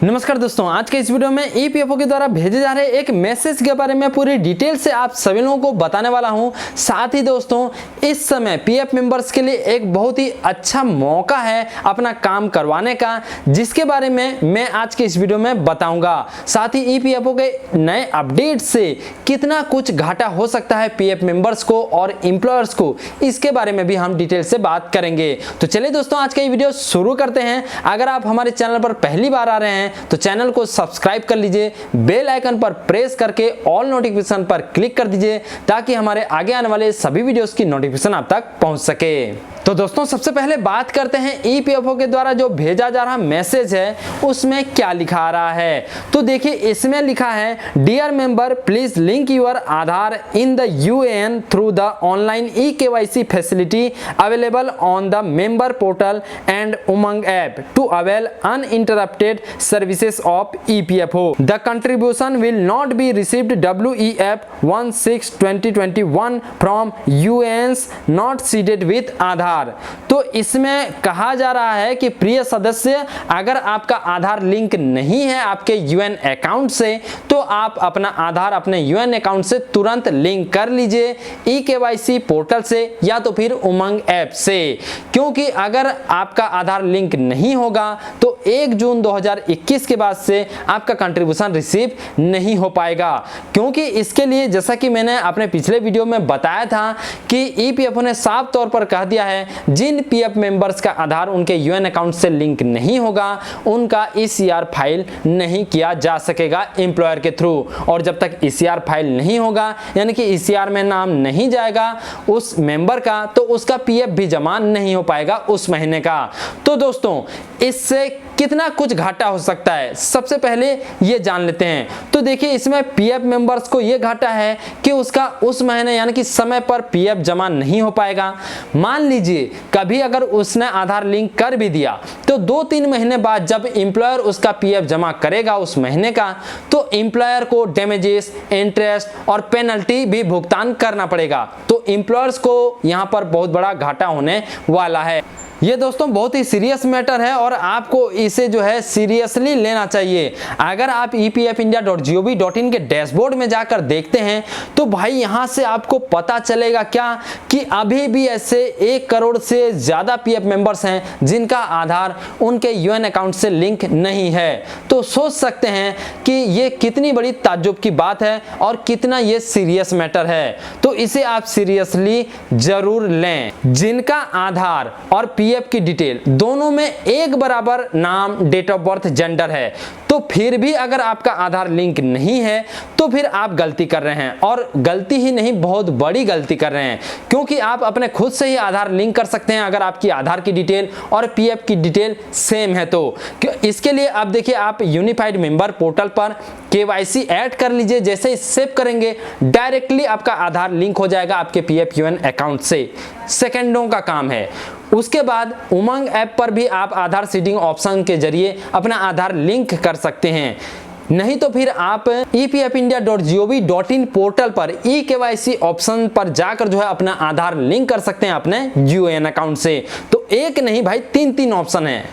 नमस्कार दोस्तों, आज के इस वीडियो में ईपीएफओ के द्वारा भेजे जा रहे एक मैसेज के बारे में पूरी डिटेल से आप सभी लोगों को बताने वाला हूं। साथ ही दोस्तों, इस समय पीएफ मेंबर्स के लिए एक बहुत ही अच्छा मौका है अपना काम करवाने का, जिसके बारे में मैं आज के इस वीडियो में बताऊंगा। साथ ही ईपीएफओ के नए अपडेट से कितना कुछ घाटा हो सकता है पीएफ मेंबर्स को और एम्प्लॉयर्स को, इसके बारे में भी हम डिटेल से बात करेंगे। तो चलिए दोस्तों, आज का ये वीडियो शुरू करते हैं। अगर आप हमारे चैनल पर पहली बार आ रहे हैं तो चैनल को सब्सक्राइब कर लीजिए, बेल आइकन पर प्रेस करके ऑल नोटिफिकेशन पर क्लिक कर दीजिए ताकि हमारे आगे आने वाले सभी वीडियोस की नोटिफिकेशन आप तक पहुंच सके। तो दोस्तों, सबसे पहले बात करते हैं ईपीएफओ के द्वारा जो भेजा जा रहा मैसेज है उसमें क्या लिखा आ रहा है। तो देखिए, इसमें लिखा है, dear member please link your Aadhaar in the UAN through the online e KYC facility available on the member portal and Umang app to avail uninterrupted services of EPFO. The contribution will not be received WEF 16/2021 from UANs not seeded with Aadhaar. तो इसमें कहा जा रहा है कि प्रिय सदस्य, अगर आपका आधार लिंक नहीं है आपके यूएन अकाउंट से तो आप अपना आधार अपने यूएन अकाउंट से तुरंत लिंक कर लीजिए, ई-केवाईसी पोर्टल से या तो फिर उमंग ऐप से। क्योंकि अगर आपका आधार लिंक नहीं होगा तो 1 जून 2021 के बाद से आपका कंट्रीब्यूशन रिसीव नहीं हो पाएगा। क्योंकि इसके लिए, जैसा कि मैंने अपने पिछले वीडियो में बताया था कि ईपीएफओ ने साफ तौर पर कह दिया है, जिन पीएफ मेंबर्स का आधार उनके यूएन अकाउंट से लिंक नहीं होगा उनका ईसीआर फाइल नहीं किया जा सकेगा एम्प्लॉयर के थ्रू। और जब तक ईसीआर फाइल नहीं होगा, यानी कि ईसीआर में नाम नहीं जाएगा उस मेंबर का, तो उसका पीएफ भी जमा नहीं हो पाएगा उस महीने का। तो दोस्तों, इससे कितना कुछ घाटा हो सकता है, सबसे पहले ये जान लेते हैं। तो देखिए, इसमें पीएफ मेंबर्स को ये घाटा है कि उसका उस महीने यानी कि समय पर पीएफ जमा नहीं हो पाएगा। मान लीजिए कभी अगर उसने आधार लिंक कर भी दिया तो 2-3 महीने बाद जब एम्प्लॉयर उसका पीएफ जमा करेगा उस महीने का, तो एम्प्लॉयर को डैमेजेस, इंटरेस्ट और पेनल्टी भी भुगतान करना पड़ेगा। तो एम्प्लॉयर्स को यहाँ पर बहुत बड़ा घाटा होने वाला है। ये दोस्तों बहुत ही सीरियस मैटर है और आपको इसे जो है सीरियसली लेना चाहिए। अगर आप epfindia.gov.in के डैशबोर्ड में जाकर देखते हैं तो भाई यहाँ से आपको पता चलेगा क्या कि अभी भी ऐसे 1 करोड़ से ज़्यादा पीएफ मेंबर्स हैं जिनका आधार उनके यूएन अकाउंट से लिंक नहीं है। तो सोच सकते हैं कि ये कितनी बड़ी ताज्जुब की बात है और कितना ये सीरियस मैटर है। तो इसे आप सीरियसली जरूर लें। जिनका आधार और पीएफ की डिटेल दोनों में एक बराबर नाम, डेट ऑफ बर्थ, जेंडर है, तो फिर भी अगर आपका आधार लिंक नहीं है तो फिर आप गलती कर रहे हैं, और गलती ही नहीं बहुत बड़ी गलती कर रहे हैं। क्योंकि आप अपने खुद से ही आधार लिंक कर सकते हैं अगर आपकी आधार की डिटेल और पीएफ की डिटेल सेम है तो। इसके लिए आप देखिए, आप यूनिफाइड मेंबर पोर्टल पर केवाईसी ऐड कर लीजिए। जैसे ही सेव करेंगे डायरेक्टली आपका आधार लिंक हो जाएगा आपके पीएफ यूएन अकाउंट से। सेकंडों का काम है। उसके बाद उमंग ऐप पर भी आप आधार सीडिंग ऑप्शन के जरिए अपना आधार लिंक कर सकते हैं। नहीं तो फिर आप epfindia.gov.in पोर्टल पर ई-केवाईसी ऑप्शन पर जाकर जो है अपना आधार लिंक कर सकते हैं अपने यूएएन अकाउंट से। तो एक नहीं भाई, 3 ऑप्शन है।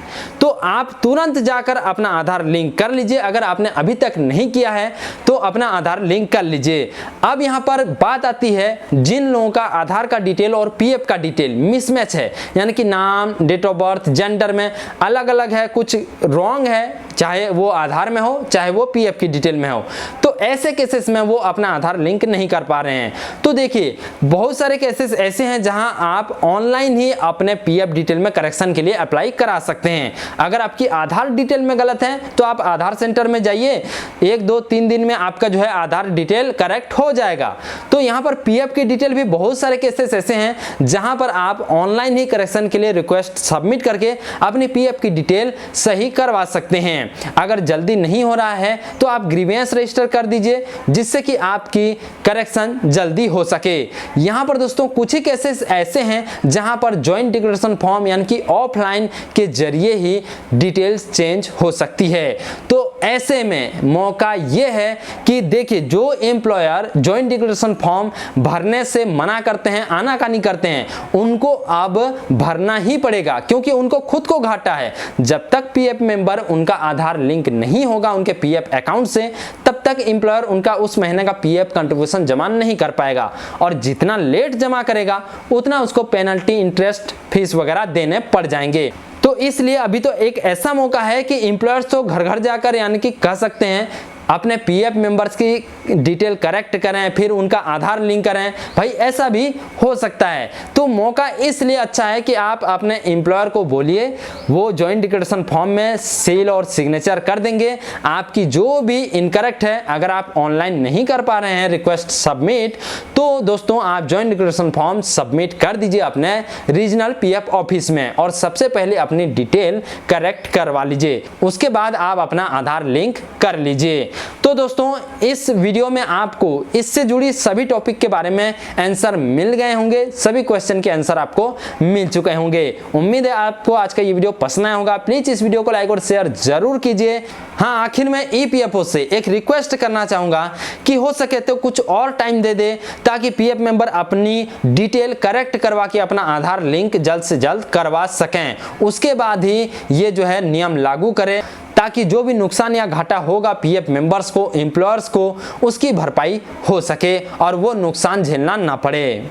तो आप तुरंत जाकर अपना आधार लिंक कर लीजिए। अगर आपने अभी तक नहीं किया है तो अपना आधार लिंक कर लीजिए। अब यहाँ पर बात आती है, जिन लोगों का आधार का डिटेल और पीएफ का डिटेल मिसमैच है, यानी कि नाम, डेट ऑफ बर्थ, जेंडर में अलग अलग है, कुछ रॉन्ग है, चाहे वो आधार में हो चाहे वो पीएफ की डिटेल में हो, तो ऐसे केसेस में वो अपना आधार लिंक नहीं कर पा रहे हैं। तो देखिए, बहुत सारे केसेस ऐसे हैं जहां आप ऑनलाइन ही अपने पीएफ डिटेल में करेक्शन के लिए अप्लाई करा सकते हैं। अगर आपकी आधार डिटेल में गलत है तो आप आधार सेंटर में जाइए, 1-2-3 दिन में आपका जो है आधार डिटेल करेक्ट हो जाएगा। तो यहाँ पर पीएफ की डिटेल भी बहुत सारे केसेस ऐसे हैं जहां पर आप ऑनलाइन ही करेक्शन के लिए रिक्वेस्ट सबमिट करके अपनी पीएफ की डिटेल सही करवा सकते हैं। अगर जल्दी नहीं हो रहा है तो आप ग्रीवेंस रजिस्टर कर दीजिए, जिससे कि आपकी करेक्शन जल्दी हो सके। यहाँ पर दोस्तों कुछ ही केसेस ऐसे हैं जहां पर जॉइंट डिक्लेरेशन फॉर्म फॉर्म यानी कि ऑफलाइन के जरिए ही डिटेल्स चेंज हो सकती है। तो ऐसे में मौका यह है कि देखिए, जो एम्प्लॉयर जॉइंट डिक्लेरेशन फॉर्म भरने से मना करते हैं, आनाकानी करते हैं, उनको अब भरना ही पड़ेगा, क्योंकि उनको खुद को घाटा है। जब तक पीएफ मेंबर उनका आधार लिंक नहीं होगा उनके पीएफ अकाउंट से, तब तक एम्प्लॉयर उनका उस महीने का पीएफ कंट्रीब्यूशन जमा नहीं कर पाएगा, और जितना लेट जमा करेगा उतना उसको पेनल्टी, इंटरेस्ट, फीस वगैरह देने पड़ जाएंगे। तो इसलिए अभी तो एक ऐसा मौका है कि एम्प्लॉयर्स तो घर घर जाकर यानी कि कह सकते हैं अपने पीएफ मेंबर्स की डिटेल करेक्ट करें, फिर उनका आधार लिंक करें। भाई ऐसा भी हो सकता है। तो मौका इसलिए अच्छा है कि आप अपने एम्प्लॉयर को बोलिए, वो जॉइंट डिक्लेरेशन फॉर्म में सील और सिग्नेचर कर देंगे। आपकी जो भी इनकरेक्ट है, अगर आप ऑनलाइन नहीं कर पा रहे हैं रिक्वेस्ट सबमिट, तो दोस्तों आप जॉइंट डिक्लेरेशन फॉर्म सबमिट कर दीजिए अपने रीजनल पीएफ ऑफिस में, और सबसे पहले अपनी डिटेल करेक्ट करवा लीजिए। उसके बाद आप अपना आधार लिंक कर लीजिए। तो दोस्तों इस वीडियो में आपको इससे जुड़ी सभी टॉपिक के बारे में आंसर मिल गए होंगे, सभी क्वेश्चन के आंसर आपको मिल चुके होंगे। उम्मीद है आपको आज का ये वीडियो पसंद आया होगा। प्लीज इस वीडियो को लाइक और शेयर जरूर कीजिए। हाँ, आखिर में ईपीएफओ से एक रिक्वेस्ट करना चाहूंगा कि हो सके तो कुछ और टाइम दे दे, ताकि पीएफ मेंबर अपनी डिटेल करेक्ट करवा के अपना आधार लिंक जल्द से जल्द करवा सकें। उसके बाद ही ये जो है नियम लागू करें, ताकि जो भी नुकसान या घाटा होगा पीएफ मेंबर्स को, एम्प्लॉयर्स को, उसकी भरपाई हो सके और वो नुकसान झेलना ना पड़े।